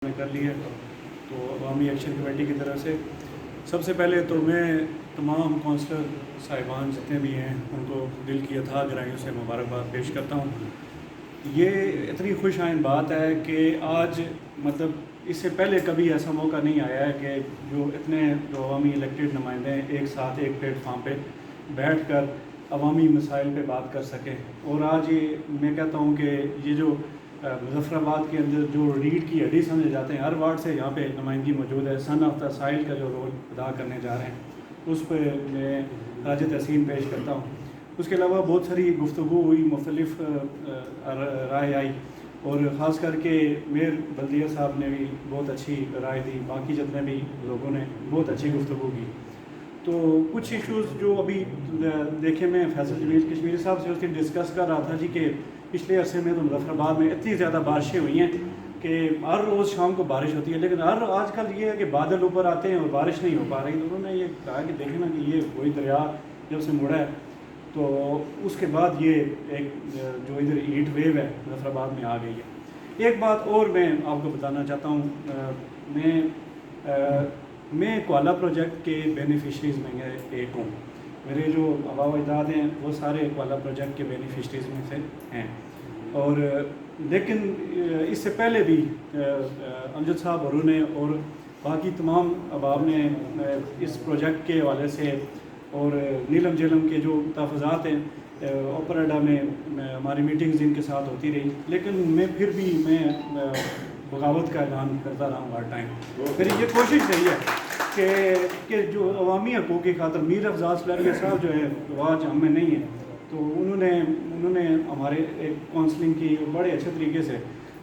نے کر لی ہے تو عوامی ایکشن کمیٹی کی طرف سے سب سے پہلے تو میں تمام کونسلر صاحبان جتنے بھی ہیں ان کو دل کی اتھاہ گہرائیوں سے مبارکباد پیش کرتا ہوں۔ یہ اتنی خوش آئند بات ہے کہ آج مطلب اس سے پہلے کبھی ایسا موقع نہیں آیا ہے کہ جو اتنے جو عوامی الیکٹڈ نمائندے ہیں ایک ساتھ ایک پلیٹ فارم پہ بیٹھ کر عوامی مسائل پہ بات کر سکیں۔ اور آج یہ میں کہتا ہوں کہ یہ جو مظفر آباد کے اندر جو ریڑھ کی ہڈی سمجھے جاتے ہیں، ہر وارڈ سے یہاں پہ نمائندگی موجود ہے، سن آف دا سائل کا جو رول ادا کرنے جا رہے ہیں اس پہ میں خراج تحسین پیش کرتا ہوں۔ اس کے علاوہ بہت ساری گفتگو ہوئی، مختلف رائے آئی، اور خاص کر کے میئر بلدیہ صاحب نے بھی بہت اچھی رائے دی، باقی جتنے بھی لوگوں نے بہت اچھی گفتگو کی۔ تو کچھ ایشوز جو ابھی دیکھیں، میں فیصل جمیل کشمیری صاحب سے اس دن ڈسکس کر رہا تھا جی کہ پچھلے عرصے میں تو مظفر آباد میں اتنی زیادہ بارشیں ہوئی ہیں کہ ہر روز شام کو بارش ہوتی ہے، لیکن آج کل یہ ہے کہ بادل اوپر آتے ہیں اور بارش نہیں ہو پا رہی۔ تو انہوں نے یہ کہا کہ دیکھیں نا کہ یہ وہی دریا جب سے مڑا ہے تو اس کے بعد یہ ایک جو ادھر ہیٹ ویو ہے مظفر آباد میں آ گئی ہے۔ ایک بات اور میں آپ کو بتانا چاہتا ہوں، میں کوالا پروجیکٹ کے بینیفیشریز میں ایک ہوں۔ میرے جو آباء و اجداد ہیں وہ سارے کوالا پروجیکٹ کے بینیفیشریز میں سے ہیں، اور لیکن اس سے پہلے بھی امجد صاحب اور انہیں اور باقی تمام احباب نے اس پروجیکٹ کے حوالے سے اور نیلم جیلم کے جو تحفظات ہیں اوپراڈا میں ہماری میٹنگز ان کے ساتھ ہوتی رہی، لیکن میں پھر بھی بغاوت کا اعلان کرتا رہا ہوں ہر ٹائم۔ میری یہ کوشش رہی ہے کہ جو عوامی حقوق کی خاطر میر افضال سلیلوی صاحب جو ہے وہ آج ہم میں نہیں ہیں، تو انہوں نے ہمارے ایک کونسلنگ کی بڑے اچھے طریقے سے۔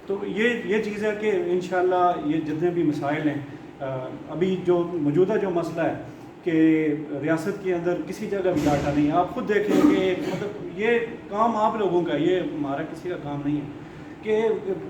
تو یہ چیز ہے کہ انشاءاللہ یہ جتنے بھی مسائل ہیں، ابھی جو موجودہ جو مسئلہ ہے کہ ریاست کے اندر کسی جگہ بھی ڈاٹا نہیں ہے، آپ خود دیکھیں کہ مطلب یہ کام آپ لوگوں کا، یہ ہمارا کسی کا کام نہیں ہے کہ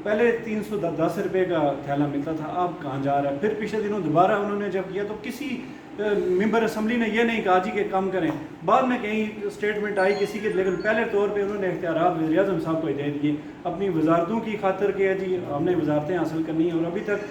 پہلے 310 روپے کا تھیلا ملتا تھا، اب کہاں جا رہا ہے۔ پھر پچھلے دنوں دوبارہ انہوں نے جب کیا تو کسی ممبر اسمبلی نے یہ نہیں کہا جی کہ کم کریں، بعد میں کہیں اسٹیٹمنٹ آئی کسی کے، لیکن پہلے طور پہ انہوں نے اختیارات وزیر اعظم صاحب کو دے دیے اپنی وزارتوں کی خاطر کہ جی ہم نے وزارتیں حاصل کرنی ہیں، اور ابھی تک